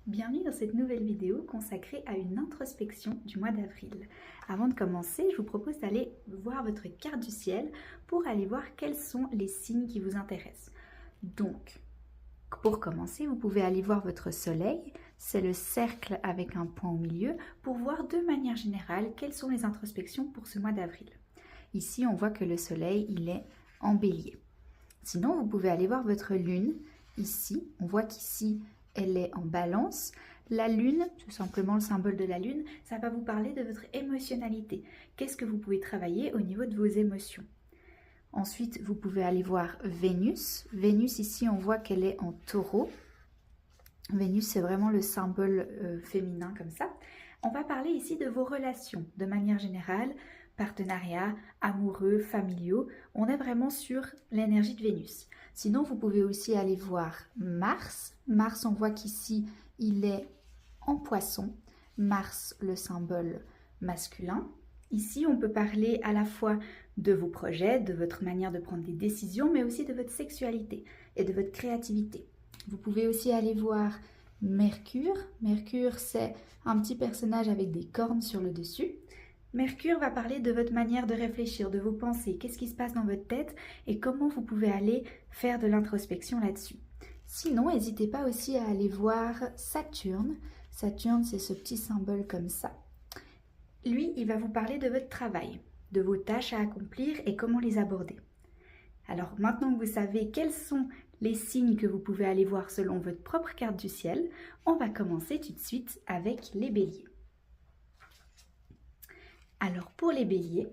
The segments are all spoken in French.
Bienvenue dans cette nouvelle vidéo consacrée à une introspection du mois d'avril. Avant de commencer, je vous propose d'aller voir votre carte du ciel pour aller voir quels sont les signes qui vous intéressent. Donc, pour commencer, vous pouvez aller voir votre soleil, c'est le cercle avec un point au milieu, pour voir de manière générale quelles sont les introspections pour ce mois d'avril. Ici, on voit que le soleil, il est en bélier. Sinon, vous pouvez aller voir votre lune. Ici, on voit qu'ici, elle est en balance. La lune, tout simplement le symbole de la lune, ça va vous parler de votre émotionnalité. Qu'est-ce que vous pouvez travailler au niveau de vos émotions? Ensuite, vous pouvez aller voir Vénus. Vénus, ici, on voit qu'elle est en taureau. Vénus, c'est vraiment le symbole féminin comme ça. On va parler ici de vos relations, de manière générale, partenariats, amoureux, familiaux. On est vraiment sur l'énergie de Vénus. Sinon, vous pouvez aussi aller voir Mars. Mars, on voit qu'ici, il est en poisson. Mars, le symbole masculin. Ici, on peut parler à la fois de vos projets, de votre manière de prendre des décisions, mais aussi de votre sexualité et de votre créativité. Vous pouvez aussi aller voir Mercure. Mercure, c'est un petit personnage avec des cornes sur le dessus. Mercure va parler de votre manière de réfléchir, de vos pensées, qu'est-ce qui se passe dans votre tête et comment vous pouvez aller faire de l'introspection là-dessus. Sinon, n'hésitez pas aussi à aller voir Saturne. Saturne, c'est ce petit symbole comme ça. Lui, il va vous parler de votre travail, de vos tâches à accomplir et comment les aborder. Alors maintenant que vous savez quels sont les signes que vous pouvez aller voir selon votre propre carte du ciel, on va commencer tout de suite avec les béliers. Alors pour les béliers,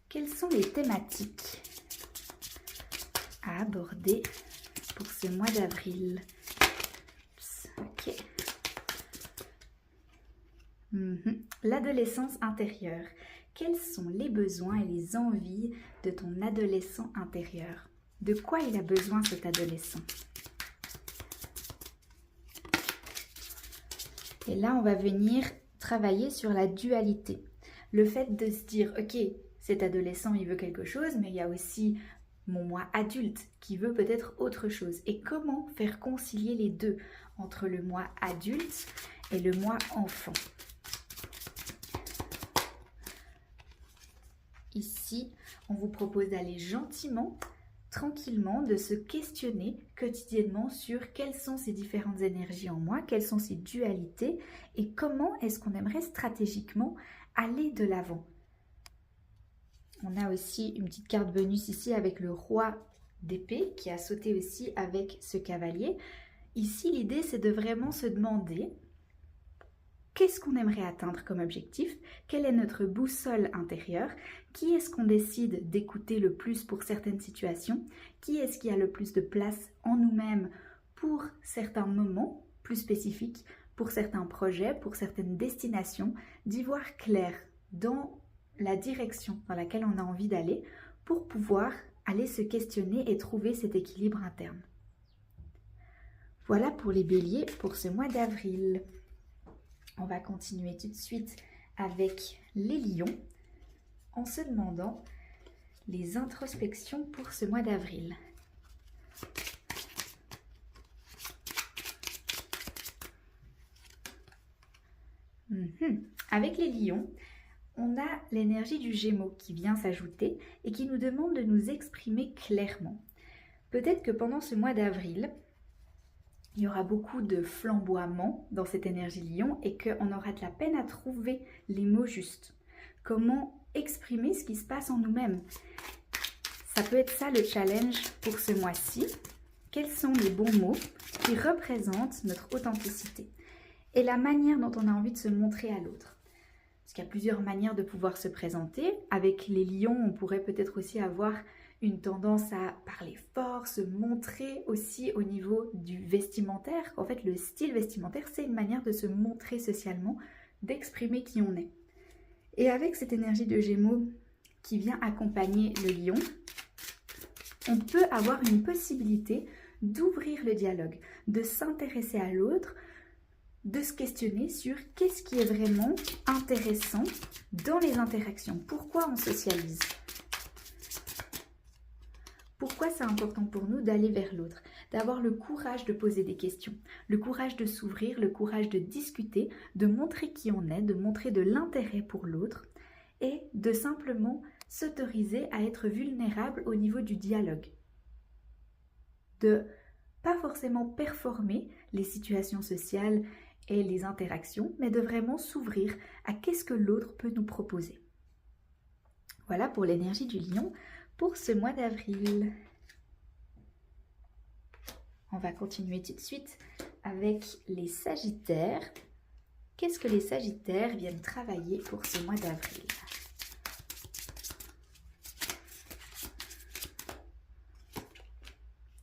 quelles sont les thématiques à aborder pour ce mois d'avril? Ok. L'adolescence intérieure. Quels sont les besoins et les envies de ton adolescent intérieur? De quoi il a besoin cet adolescent? Et là, on va venir travailler sur la dualité. Le fait de se dire, ok, cet adolescent, il veut quelque chose, mais il y a aussi mon moi adulte qui veut peut-être autre chose. Et comment faire concilier les deux entre le moi adulte et le moi enfant? Ici, on vous propose d'aller gentiment, tranquillement, de se questionner quotidiennement sur quelles sont ces différentes énergies en moi, quelles sont ces dualités et comment est-ce qu'on aimerait stratégiquement aller de l'avant. On a aussi une petite carte bonus ici avec le roi d'épée qui a sauté aussi avec ce cavalier. Ici, l'idée, c'est de vraiment se demander qu'est-ce qu'on aimerait atteindre comme objectif, quelle est notre boussole intérieure, qui est-ce qu'on décide d'écouter le plus pour certaines situations, qui est-ce qui a le plus de place en nous-mêmes pour certains moments plus spécifiques, pour certains projets, pour certaines destinations, d'y voir clair dans la direction dans laquelle on a envie d'aller pour pouvoir aller se questionner et trouver cet équilibre interne. Voilà pour les béliers pour ce mois d'avril. On va continuer tout de suite avec les lions en se demandant les introspections pour ce mois d'avril. Avec les lions, on a l'énergie du Gémeaux qui vient s'ajouter et qui nous demande de nous exprimer clairement. Peut-être que pendant ce mois d'avril, il y aura beaucoup de flamboiement dans cette énergie lion et qu'on aura de la peine à trouver les mots justes. Comment exprimer ce qui se passe en nous-mêmes? Ça peut être ça le challenge pour ce mois-ci. Quels sont les bons mots qui représentent notre authenticité et la manière dont on a envie de se montrer à l'autre? Parce qu'il y a plusieurs manières de pouvoir se présenter. Avec les lions, on pourrait peut-être aussi avoir une tendance à parler fort, se montrer aussi au niveau du vestimentaire. En fait, le style vestimentaire, c'est une manière de se montrer socialement, d'exprimer qui on est. Et avec cette énergie de Gémeaux qui vient accompagner le lion, on peut avoir une possibilité d'ouvrir le dialogue, de s'intéresser à l'autre, de se questionner sur qu'est-ce qui est vraiment intéressant dans les interactions. Pourquoi on socialise? Pourquoi c'est important pour nous d'aller vers l'autre, d'avoir le courage de poser des questions, le courage de s'ouvrir, le courage de discuter, de montrer qui on est, de montrer de l'intérêt pour l'autre et de simplement s'autoriser à être vulnérable au niveau du dialogue. De pas forcément performer les situations sociales et les interactions, mais de vraiment s'ouvrir à qu'est-ce que l'autre peut nous proposer. Voilà pour l'énergie du lion pour ce mois d'avril. On va continuer tout de suite avec les sagittaires. Qu'est-ce que les sagittaires viennent travailler pour ce mois d'avril?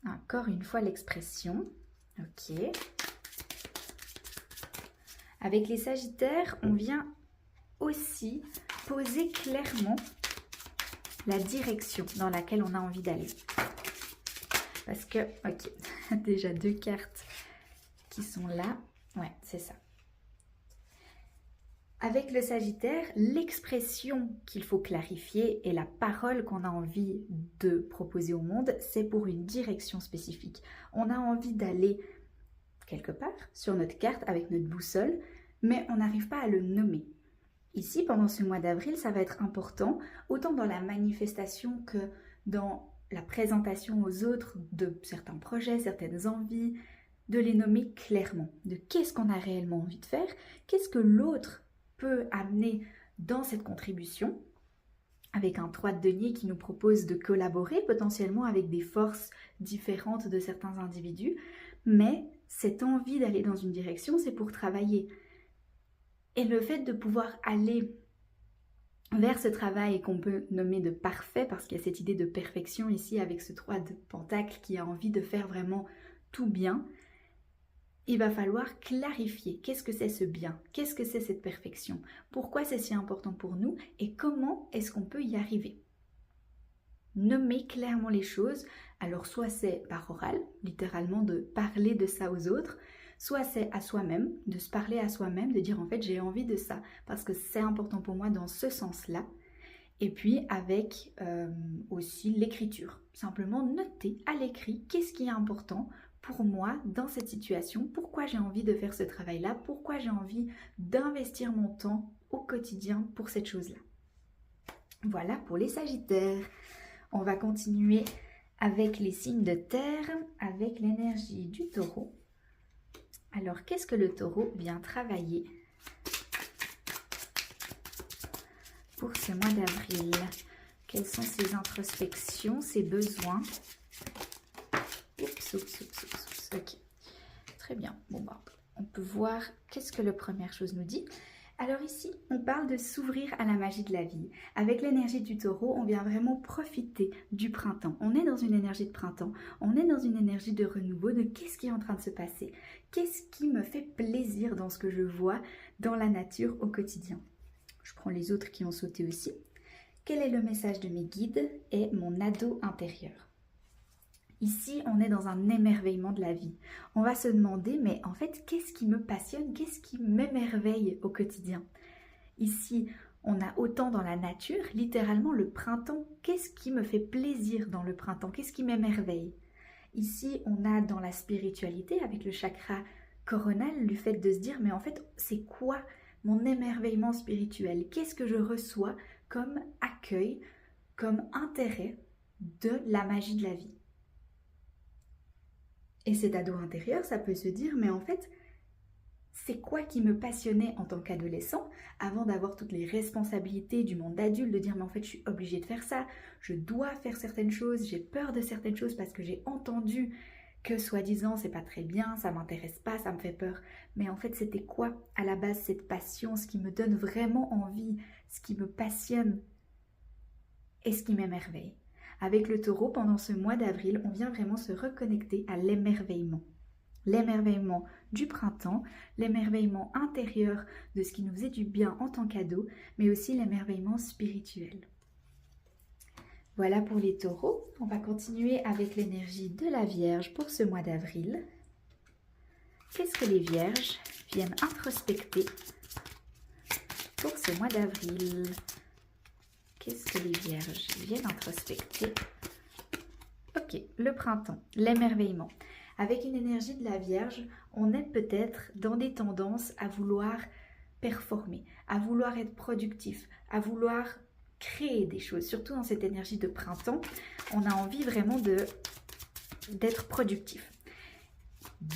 Encore une fois l'expression. Ok. Avec les sagittaires, on vient aussi poser clairement la direction dans laquelle on a envie d'aller. Parce que, ok, déjà 2 cartes qui sont là. Ouais, c'est ça. Avec le Sagittaire, l'expression qu'il faut clarifier et la parole qu'on a envie de proposer au monde, c'est pour une direction spécifique. On a envie d'aller quelque part sur notre carte avec notre boussole, mais on n'arrive pas à le nommer. Ici, pendant ce mois d'avril, ça va être important, autant dans la manifestation que dans la présentation aux autres de certains projets, certaines envies, de les nommer clairement, de qu'est-ce qu'on a réellement envie de faire, qu'est-ce que l'autre peut amener dans cette contribution, avec un 3 de denier qui nous propose de collaborer potentiellement avec des forces différentes de certains individus, mais cette envie d'aller dans une direction, c'est pour travailler. Et le fait de pouvoir aller vers ce travail qu'on peut nommer de parfait, parce qu'il y a cette idée de perfection ici avec ce 3 de pentacle qui a envie de faire vraiment tout bien, il va falloir clarifier qu'est-ce que c'est ce bien, qu'est-ce que c'est cette perfection, pourquoi c'est si important pour nous et comment est-ce qu'on peut y arriver. Nommer clairement les choses, alors soit c'est par oral, littéralement de parler de ça aux autres, soit c'est à soi-même, de se parler à soi-même, de dire en fait j'ai envie de ça parce que c'est important pour moi dans ce sens-là. Et puis avec aussi l'écriture, simplement noter à l'écrit qu'est-ce qui est important pour moi dans cette situation, pourquoi j'ai envie de faire ce travail-là, pourquoi j'ai envie d'investir mon temps au quotidien pour cette chose-là. Voilà pour les Sagittaires. On va continuer avec les signes de terre, avec l'énergie du Taureau. Alors, qu'est-ce que le Taureau vient travailler pour ce mois d'avril? Quelles sont ses introspections, ses besoins? Oups. Ok, très bien. Bon, bah, on peut voir qu'est-ce que la première chose nous dit. Alors ici, on parle de s'ouvrir à la magie de la vie. Avec l'énergie du Taureau, on vient vraiment profiter du printemps. On est dans une énergie de printemps, on est dans une énergie de renouveau, de qu'est-ce qui est en train de se passer? Qu'est-ce qui me fait plaisir dans ce que je vois dans la nature au quotidien? Je prends les autres qui ont sauté aussi. Quel est le message de mes guides et mon ado intérieur? Ici, on est dans un émerveillement de la vie. On va se demander, mais en fait, qu'est-ce qui me passionne? Qu'est-ce qui m'émerveille au quotidien? Ici, on a autant dans la nature, littéralement le printemps. Qu'est-ce qui me fait plaisir dans le printemps? Qu'est-ce qui m'émerveille? Ici, on a dans la spiritualité, avec le chakra coronal, le fait de se dire, mais en fait, c'est quoi mon émerveillement spirituel? Qu'est-ce que je reçois comme accueil, comme intérêt de la magie de la vie? Et cet ado intérieur, ça peut se dire, mais en fait, c'est quoi qui me passionnait en tant qu'adolescent, avant d'avoir toutes les responsabilités du monde adulte, de dire, mais en fait, je suis obligée de faire ça, je dois faire certaines choses, j'ai peur de certaines choses parce que j'ai entendu que soi-disant, c'est pas très bien, ça m'intéresse pas, ça me fait peur. Mais en fait, c'était quoi à la base cette passion, ce qui me donne vraiment envie, ce qui me passionne et ce qui m'émerveille? Avec le Taureau, pendant ce mois d'avril, on vient vraiment se reconnecter à l'émerveillement. L'émerveillement du printemps, l'émerveillement intérieur de ce qui nous faisait du bien en tant qu'ado, mais aussi l'émerveillement spirituel. Voilà pour les Taureaux. On va continuer avec l'énergie de la Vierge pour ce mois d'avril. Qu'est-ce que les Vierges viennent introspecter pour ce mois d'avril? Qu'est-ce que les Vierges viennent introspecter? Ok, le printemps, l'émerveillement. Avec une énergie de la Vierge, on est peut-être dans des tendances à vouloir performer, à vouloir être productif, à vouloir créer des choses. Surtout dans cette énergie de printemps, on a envie vraiment d'être productif,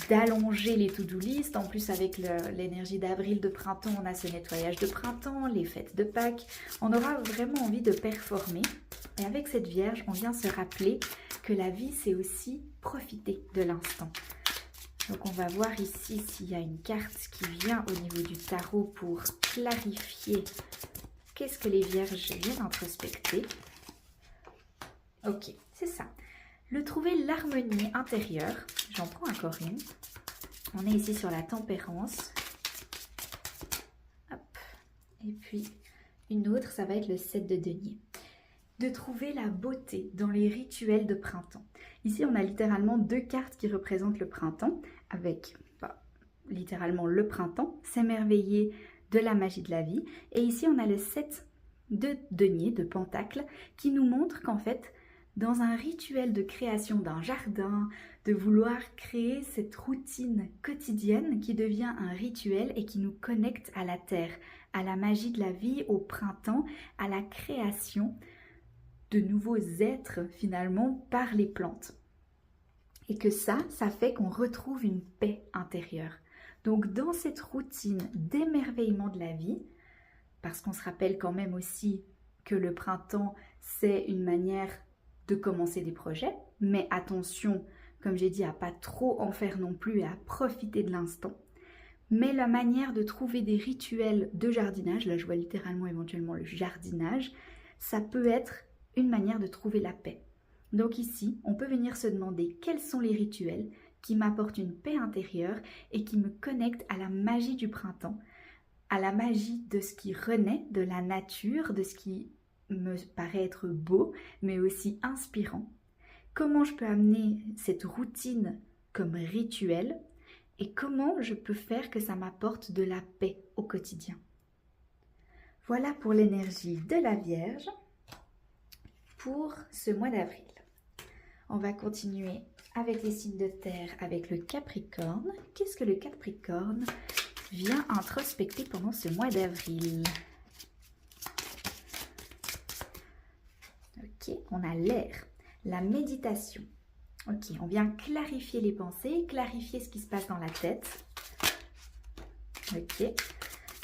d'allonger les to-do list. En plus, avec l'énergie d'avril, de printemps, on a ce nettoyage de printemps, les fêtes de Pâques. On aura vraiment envie de performer. Et avec cette Vierge, on vient se rappeler que la vie, c'est aussi profiter de l'instant. Donc, on va voir ici s'il y a une carte qui vient au niveau du tarot pour clarifier qu'est-ce que les Vierges viennent introspecter. Ok, c'est ça. Le trouver l'harmonie intérieure. J'en prends encore une. On est ici sur la tempérance. Hop. Et puis, une autre, ça va être le 7 de denier. De trouver la beauté dans les rituels de printemps. Ici, on a littéralement 2 cartes qui représentent le printemps, avec littéralement le printemps, s'émerveiller de la magie de la vie. Et ici, on a le 7 de denier, de pentacle, qui nous montre qu'en fait, dans un rituel de création d'un jardin, de vouloir créer cette routine quotidienne qui devient un rituel et qui nous connecte à la terre, à la magie de la vie, au printemps, à la création de nouveaux êtres finalement par les plantes. Et que ça fait qu'on retrouve une paix intérieure. Donc dans cette routine d'émerveillement de la vie, parce qu'on se rappelle quand même aussi que le printemps, c'est une manière de commencer des projets, mais attention, comme j'ai dit, à pas trop en faire non plus et à profiter de l'instant. Mais la manière de trouver des rituels de jardinage, là je vois littéralement éventuellement le jardinage, ça peut être une manière de trouver la paix. Donc ici, on peut venir se demander quels sont les rituels qui m'apportent une paix intérieure et qui me connectent à la magie du printemps, à la magie de ce qui renaît, de la nature, de ce qui me paraît être beau, mais aussi inspirant. Comment je peux amener cette routine comme rituel et comment je peux faire que ça m'apporte de la paix au quotidien. Voilà pour l'énergie de la Vierge pour ce mois d'avril. On va continuer avec les signes de terre, avec le Capricorne. Qu'est-ce que le Capricorne vient introspecter pendant ce mois d'avril? Ok, on a l'air, la méditation. Ok, on vient clarifier les pensées, clarifier ce qui se passe dans la tête. Ok,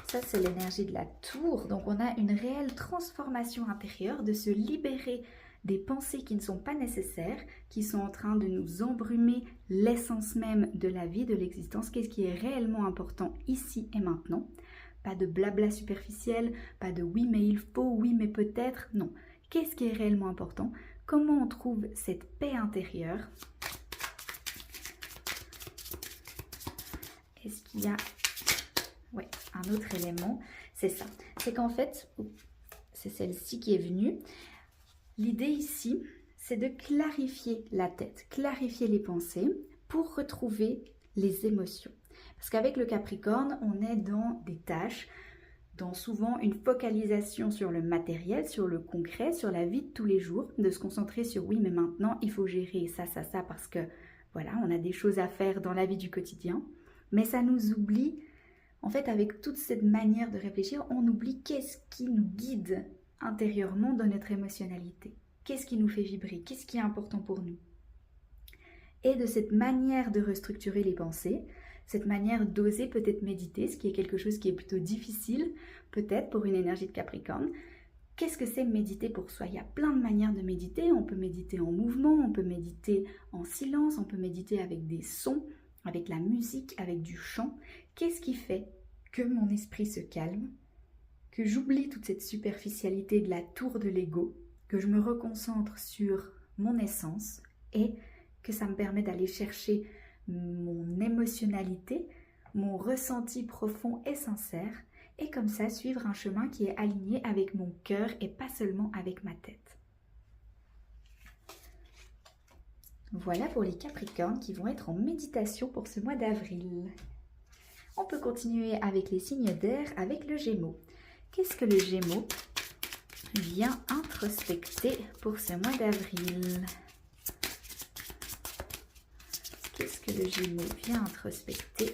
ça c'est l'énergie de la tour. Donc on a une réelle transformation intérieure, de se libérer des pensées qui ne sont pas nécessaires, qui sont en train de nous embrumer l'essence même de la vie, de l'existence. Qu'est-ce qui est réellement important ici et maintenant? Pas de blabla superficiel, pas de oui mais il faut, oui mais peut-être, non. Qu'est-ce qui est réellement important? Comment on trouve cette paix intérieure? Est-ce qu'il y a un autre élément? C'est ça. C'est qu'en fait, c'est celle-ci qui est venue. L'idée ici, c'est de clarifier la tête, clarifier les pensées pour retrouver les émotions. Parce qu'avec le Capricorne, on est dans des tâches, dans souvent une focalisation sur le matériel, sur le concret, sur la vie de tous les jours, de se concentrer sur oui, mais maintenant, il faut gérer ça, parce que voilà, on a des choses à faire dans la vie du quotidien. Mais ça nous oublie, en fait, avec toute cette manière de réfléchir, on oublie qu'est-ce qui nous guide intérieurement dans notre émotionnalité. Qu'est-ce qui nous fait vibrer? Qu'est-ce qui est important pour nous? Et de cette manière de restructurer les pensées, cette manière d'oser peut-être méditer, ce qui est quelque chose qui est plutôt difficile, peut-être pour une énergie de Capricorne. Qu'est-ce que c'est méditer pour soi? Il y a plein de manières de méditer. On peut méditer en mouvement, on peut méditer en silence, on peut méditer avec des sons, avec la musique, avec du chant. Qu'est-ce qui fait que mon esprit se calme, que j'oublie toute cette superficialité de la tour de l'ego, que je me reconcentre sur mon essence et que ça me permet d'aller chercher mon émotionnalité, mon ressenti profond et sincère, et comme ça suivre un chemin qui est aligné avec mon cœur et pas seulement avec ma tête. Voilà pour les Capricornes qui vont être en méditation pour ce mois d'avril. On peut continuer avec les signes d'air, avec le Gémeaux. Qu'est-ce que le Gémeaux vient introspecter pour ce mois d'avril? qu'est-ce que le Gémeaux vient introspecter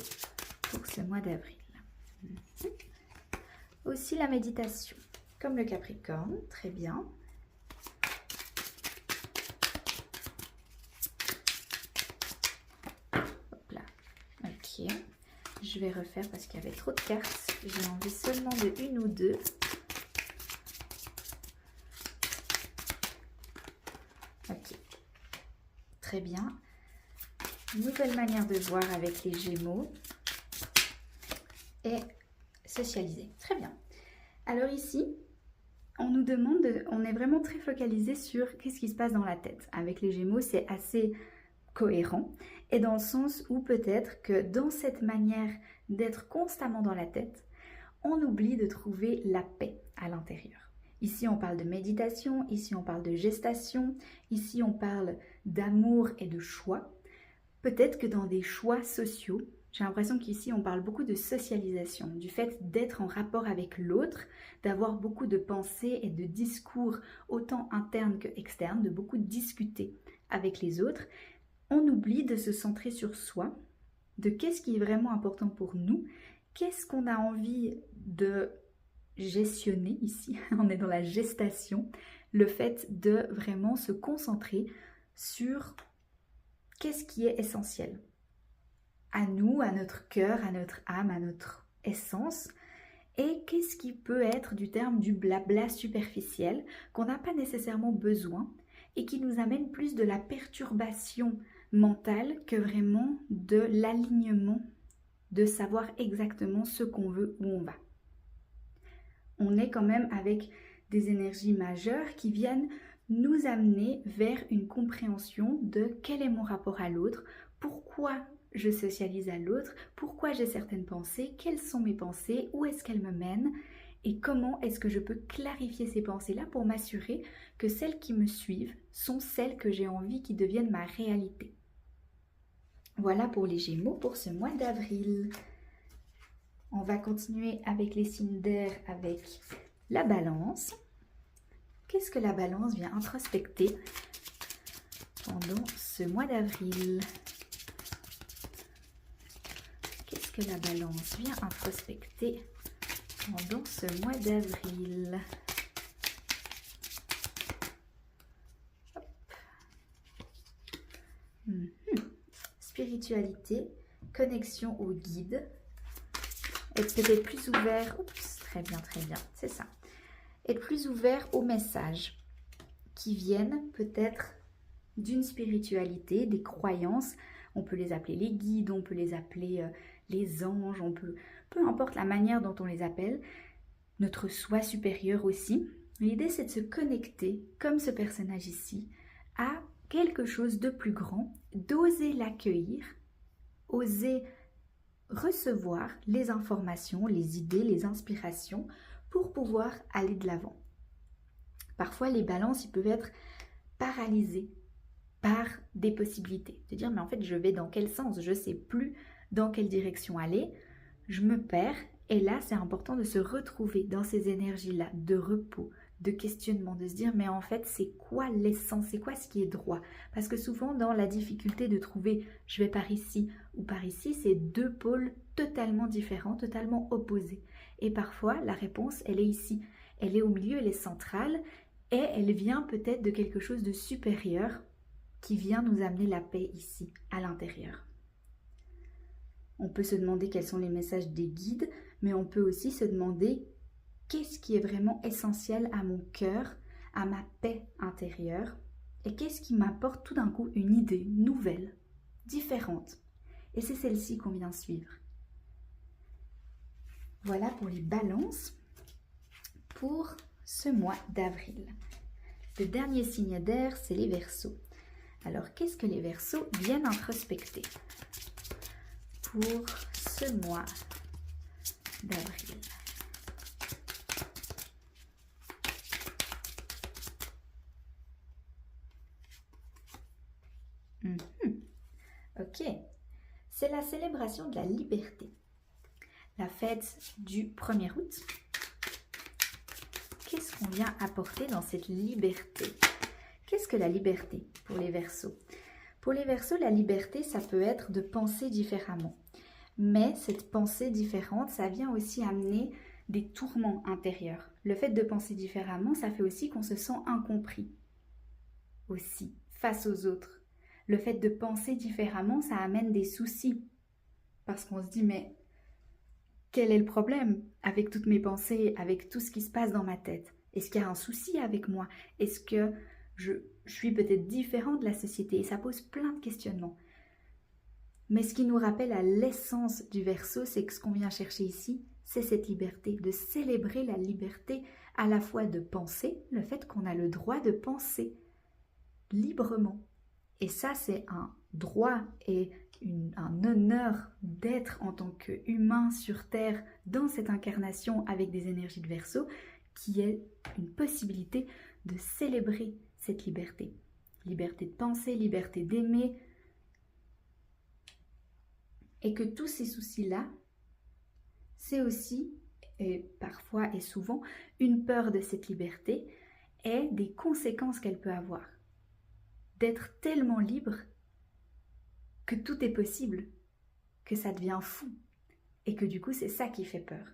pour ce mois d'avril? Aussi la méditation, comme le Capricorne, très bien. Hop là, ok. Je vais refaire parce qu'il y avait trop de cartes. J'ai envie seulement de une ou deux. Ok, très bien. Nouvelle manière de voir avec les Gémeaux et socialiser. Très bien. Alors ici, on nous demande, on est vraiment très focalisé sur qu'est-ce qui se passe dans la tête. Avec les Gémeaux, c'est assez cohérent et dans le sens où peut-être que dans cette manière d'être constamment dans la tête, on oublie de trouver la paix à l'intérieur. Ici, on parle de méditation, ici, on parle de gestation, ici, on parle d'amour et de choix. Peut-être que dans des choix sociaux, j'ai l'impression qu'ici, on parle beaucoup de socialisation, du fait d'être en rapport avec l'autre, d'avoir beaucoup de pensées et de discours, autant internes que externes, de beaucoup discuter avec les autres. On oublie de se centrer sur soi, de qu'est-ce qui est vraiment important pour nous, qu'est-ce qu'on a envie de gestionner ici, on est dans la gestation, le fait de vraiment se concentrer sur qu'est-ce qui est essentiel à nous, à notre cœur, à notre âme, à notre essence, et qu'est-ce qui peut être du terme du blabla superficiel qu'on n'a pas nécessairement besoin et qui nous amène plus de la perturbation mentale que vraiment de l'alignement, de savoir exactement ce qu'on veut, où on va. On est quand même avec des énergies majeures qui viennent nous amener vers une compréhension de quel est mon rapport à l'autre, pourquoi je socialise à l'autre, pourquoi j'ai certaines pensées, quelles sont mes pensées, où est-ce qu'elles me mènent et comment est-ce que je peux clarifier ces pensées-là pour m'assurer que celles qui me suivent sont celles que j'ai envie qui deviennent ma réalité. Voilà pour les Gémeaux pour ce mois d'avril. On va continuer avec les signes d'air avec la Balance. Qu'est-ce que la Balance vient introspecter pendant ce mois d'avril? Qu'est-ce que la Balance vient introspecter pendant ce mois d'avril? Spiritualité, connexion au guide, être peut-être plus ouvert, très bien, c'est ça. Être plus ouvert aux messages qui viennent peut-être d'une spiritualité, des croyances. On peut les appeler les guides, on peut les appeler les anges, peu importe la manière dont on les appelle, notre soi supérieur aussi. L'idée, c'est de se connecter, comme ce personnage ici, à quelque chose de plus grand, d'oser l'accueillir, oser recevoir les informations, les idées, les inspirations pour pouvoir aller de l'avant. Parfois, les balances, ils peuvent être paralysés par des possibilités. De dire, mais en fait, je vais dans quel sens? Je ne sais plus dans quelle direction aller. Je me perds. Et là, c'est important de se retrouver dans ces énergies-là de repos, de questionnement, de se dire, mais en fait, c'est quoi l'essence? C'est quoi ce qui est droit? Parce que souvent, dans la difficulté de trouver, je vais par ici ou par ici, c'est deux pôles totalement différents, totalement opposés. Et parfois, la réponse, elle est ici. Elle est au milieu, elle est centrale et elle vient peut-être de quelque chose de supérieur qui vient nous amener la paix ici, à l'intérieur. On peut se demander quels sont les messages des guides, mais on peut aussi se demander qu'est-ce qui est vraiment essentiel à mon cœur, à ma paix intérieure, et qu'est-ce qui m'apporte tout d'un coup une idée nouvelle, différente. Et c'est celle-ci qu'on vient suivre. Voilà pour les balances pour ce mois d'avril. Le dernier signe d'air, c'est les Verseaux. Alors, qu'est-ce que les Verseaux viennent introspecter pour ce mois d'avril? Ok, c'est la célébration de la liberté. La fête du 1er août. Qu'est-ce qu'on vient apporter dans cette liberté? Qu'est-ce que la liberté pour les Verseaux? Pour les Verseaux, la liberté, ça peut être de penser différemment. Mais cette pensée différente, ça vient aussi amener des tourments intérieurs. Le fait de penser différemment, ça fait aussi qu'on se sent incompris aussi face aux autres. Le fait de penser différemment, ça amène des soucis. Parce qu'on se dit, mais quel est le problème avec toutes mes pensées, avec tout ce qui se passe dans ma tête? Est-ce qu'il y a un souci avec moi? Est-ce que je suis peut-être différent de la société? Et ça pose plein de questionnements. Mais ce qui nous rappelle à l'essence du Verseau, c'est que ce qu'on vient chercher ici, c'est cette liberté, de célébrer la liberté à la fois de penser, le fait qu'on a le droit de penser librement. Et ça, c'est un droit et un honneur d'être en tant qu'humain sur Terre dans cette incarnation avec des énergies de Verseau, qui est une possibilité de célébrer cette liberté. Liberté de penser, liberté d'aimer. Et que tous ces soucis-là, c'est aussi, et parfois et souvent, une peur de cette liberté et des conséquences qu'elle peut avoir. D'être tellement libre que tout est possible, que ça devient fou, et que du coup c'est ça qui fait peur.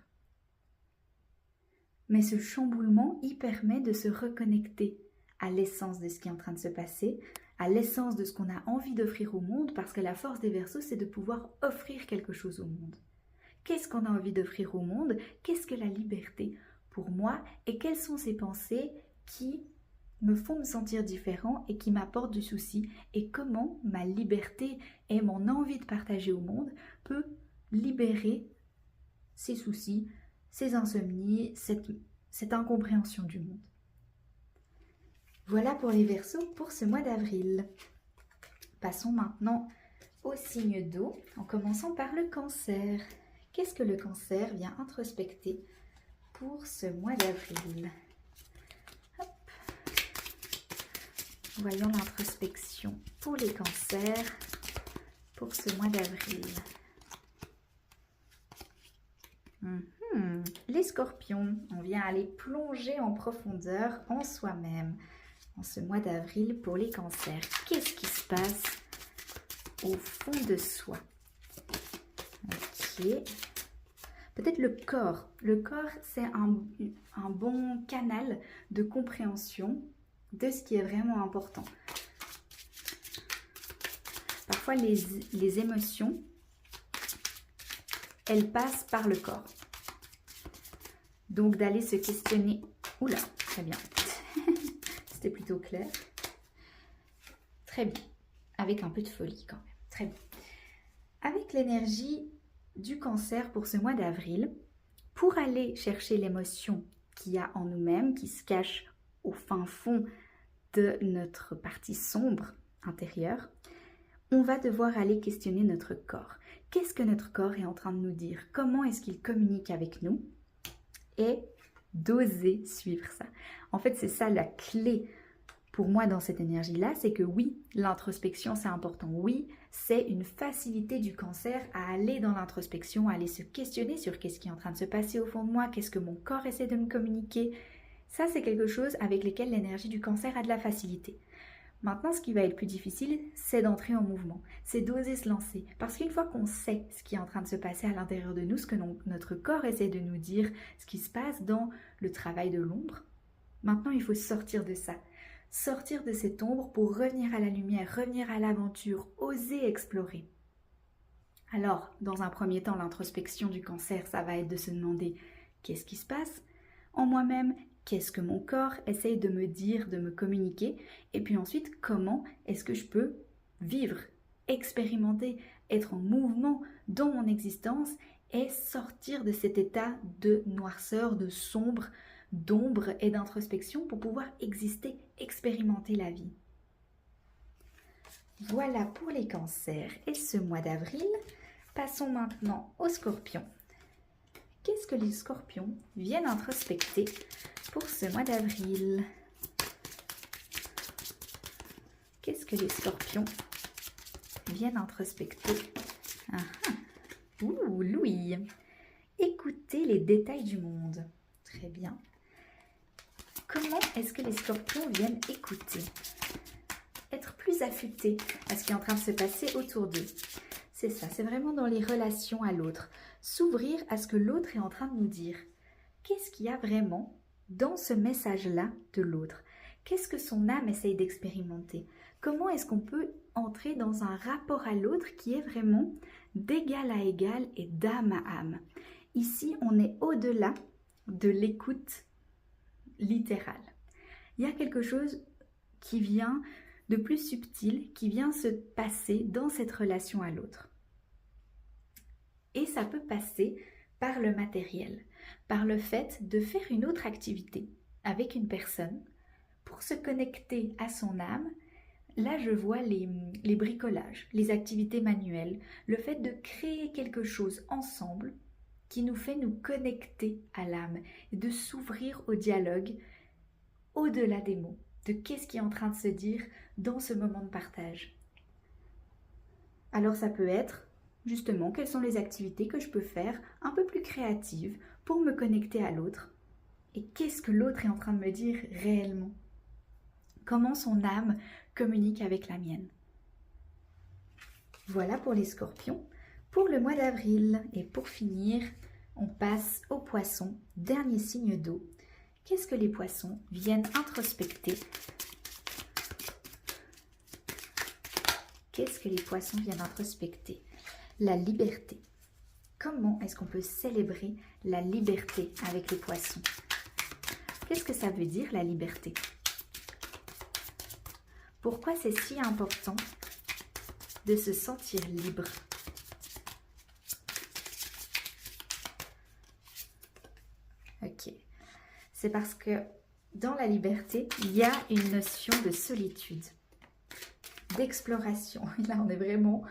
Mais ce chamboulement, il permet de se reconnecter à l'essence de ce qui est en train de se passer, à l'essence de ce qu'on a envie d'offrir au monde, parce que la force des Verseaux, c'est de pouvoir offrir quelque chose au monde. Qu'est-ce qu'on a envie d'offrir au monde? Qu'est-ce que la liberté pour moi? Et quelles sont ces pensées qui me font me sentir différent et qui m'apportent du souci? Et comment ma liberté et mon envie de partager au monde peut libérer ces soucis, ces insomnies, cette incompréhension du monde? Voilà pour les Verseaux pour ce mois d'avril. Passons maintenant au signe d'eau, en commençant par le Cancer. Qu'est-ce que le Cancer vient introspecter pour ce mois d'avril? Voyons l'introspection pour les Cancers pour ce mois d'avril. Les Scorpions, on vient aller plonger en profondeur en soi-même en ce mois d'avril pour les Cancers. Qu'est-ce qui se passe au fond de soi? Ok. Peut-être le corps. Le corps, c'est un bon canal de compréhension de ce qui est vraiment important. Parfois, les émotions, elles passent par le corps. Donc, d'aller se questionner. Oula, très bien. C'était plutôt clair. Très bien. Avec un peu de folie quand même. Très bien. Avec l'énergie du Cancer pour ce mois d'avril, pour aller chercher l'émotion qu'il y a en nous-mêmes, qui se cache au fin fond de notre partie sombre intérieure, on va devoir aller questionner notre corps. Qu'est-ce que notre corps est en train de nous dire? Comment est-ce qu'il communique avec nous? Et d'oser suivre ça. En fait, c'est ça la clé pour moi dans cette énergie-là, c'est que oui, l'introspection, c'est important. Oui, c'est une facilité du Cancer à aller dans l'introspection, à aller se questionner sur qu'est-ce qui est en train de se passer au fond de moi, qu'est-ce que mon corps essaie de me communiquer. Ça, c'est quelque chose avec lequel l'énergie du Cancer a de la facilité. Maintenant, ce qui va être plus difficile, c'est d'entrer en mouvement, c'est d'oser se lancer. Parce qu'une fois qu'on sait ce qui est en train de se passer à l'intérieur de nous, ce que notre corps essaie de nous dire, ce qui se passe dans le travail de l'ombre, maintenant, il faut sortir de ça. Sortir de cette ombre pour revenir à la lumière, revenir à l'aventure, oser explorer. Alors, dans un premier temps, l'introspection du Cancer, ça va être de se demander qu'est-ce qui se passe en moi-même, qu'est-ce que mon corps essaye de me dire, de me communiquer, et puis ensuite, comment est-ce que je peux vivre, expérimenter, être en mouvement dans mon existence et sortir de cet état de noirceur, de sombre, d'ombre et d'introspection pour pouvoir exister, expérimenter la vie. Voilà pour les Cancers et ce mois d'avril. Passons maintenant aux Scorpions. Qu'est-ce que les Scorpions viennent introspecter pour ce mois d'avril? Qu'est-ce que les Scorpions viennent introspecter? Ouh, Louis. Écoutez les détails du monde. Très bien. Comment est-ce que les Scorpions viennent écouter? Être plus affûtés à ce qui est en train de se passer autour d'eux. C'est ça, c'est vraiment dans les relations à l'autre. S'ouvrir à ce que l'autre est en train de nous dire. Qu'est-ce qu'il y a vraiment dans ce message-là de l'autre? Qu'est-ce que son âme essaye d'expérimenter? Comment est-ce qu'on peut entrer dans un rapport à l'autre qui est vraiment d'égal à égal et d'âme à âme? Ici, on est au-delà de l'écoute littérale. Il y a quelque chose qui vient de plus subtil, qui vient se passer dans cette relation à l'autre. Et ça peut passer par le matériel, par le fait de faire une autre activité avec une personne pour se connecter à son âme. Là, je vois les bricolages, les activités manuelles, le fait de créer quelque chose ensemble qui nous fait nous connecter à l'âme et de s'ouvrir au dialogue au-delà des mots, de qu'est-ce qui est en train de se dire dans ce moment de partage. Alors ça peut être, justement, quelles sont les activités que je peux faire un peu plus créatives pour me connecter à l'autre et qu'est-ce que l'autre est en train de me dire réellement. Comment son âme communique avec la mienne. Voilà pour les scorpions, pour le mois d'avril. Et pour finir, on passe aux poissons, dernier signe d'eau. Qu'est-ce que les poissons viennent introspecter? Qu'est-ce que les poissons viennent introspecter? La liberté. Comment est-ce qu'on peut célébrer la liberté avec les poissons? Qu'est-ce que ça veut dire la liberté? Pourquoi c'est si important de se sentir libre? Ok. C'est parce que dans la liberté, il y a une notion de solitude, d'exploration. Et là, on est vraiment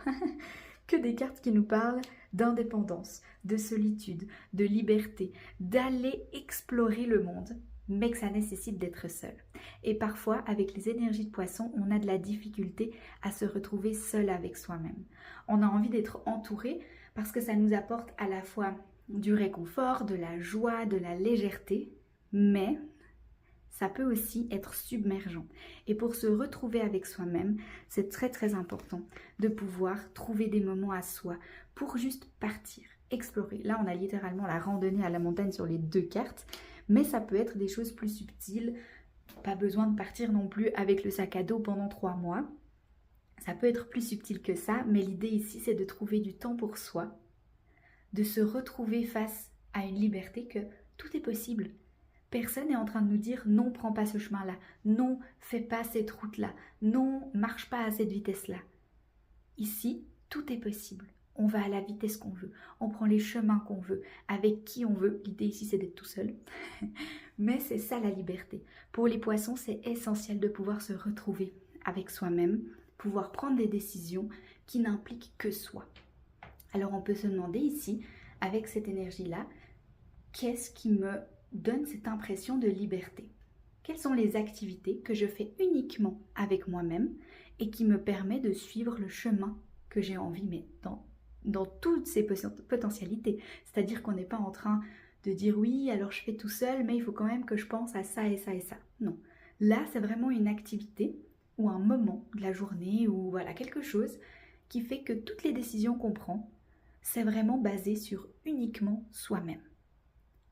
que des cartes qui nous parlent d'indépendance, de solitude, de liberté, d'aller explorer le monde, mais que ça nécessite d'être seul. Et parfois, avec les énergies de poisson, on a de la difficulté à se retrouver seul avec soi-même. On a envie d'être entouré parce que ça nous apporte à la fois du réconfort, de la joie, de la légèreté, mais ça peut aussi être submergent. Et pour se retrouver avec soi-même, c'est très très important de pouvoir trouver des moments à soi pour juste partir, explorer. Là, on a littéralement la randonnée à la montagne sur les deux cartes, mais ça peut être des choses plus subtiles. Pas besoin de partir non plus avec le sac à dos pendant 3 mois. Ça peut être plus subtil que ça, mais l'idée ici, c'est de trouver du temps pour soi, de se retrouver face à une liberté que tout est possible. Personne n'est en train de nous dire non, prends pas ce chemin-là, non, fais pas cette route-là, non, marche pas à cette vitesse-là. Ici, tout est possible. On va à la vitesse qu'on veut, on prend les chemins qu'on veut, avec qui on veut. L'idée ici, c'est d'être tout seul. Mais c'est ça la liberté. Pour les poissons, c'est essentiel de pouvoir se retrouver avec soi-même, pouvoir prendre des décisions qui n'impliquent que soi. Alors on peut se demander ici, avec cette énergie-là, qu'est-ce qui me donne cette impression de liberté? Quelles sont les activités que je fais uniquement avec moi-même et qui me permet de suivre le chemin que j'ai envie, mais dans toutes ses potentialités. C'est-à-dire qu'on n'est pas en train de dire oui, alors je fais tout seul, mais il faut quand même que je pense à ça et ça et ça. Non. Là, c'est vraiment une activité ou un moment de la journée ou voilà, quelque chose qui fait que toutes les décisions qu'on prend, c'est vraiment basé sur uniquement soi-même.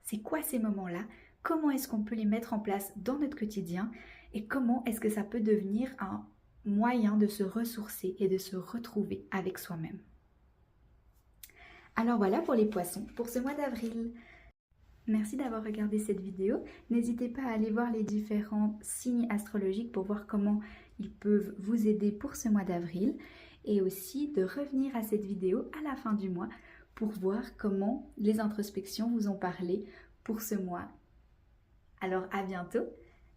C'est quoi ces moments-là? Comment est-ce qu'on peut les mettre en place dans notre quotidien? Et comment est-ce que ça peut devenir un moyen de se ressourcer et de se retrouver avec soi-même? Alors voilà pour les poissons pour ce mois d'avril. Merci d'avoir regardé cette vidéo. N'hésitez pas à aller voir les différents signes astrologiques pour voir comment ils peuvent vous aider pour ce mois d'avril. Et aussi de revenir à cette vidéo à la fin du mois pour voir comment les introspections vous ont parlé pour ce mois. Alors à bientôt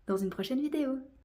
dans une prochaine vidéo.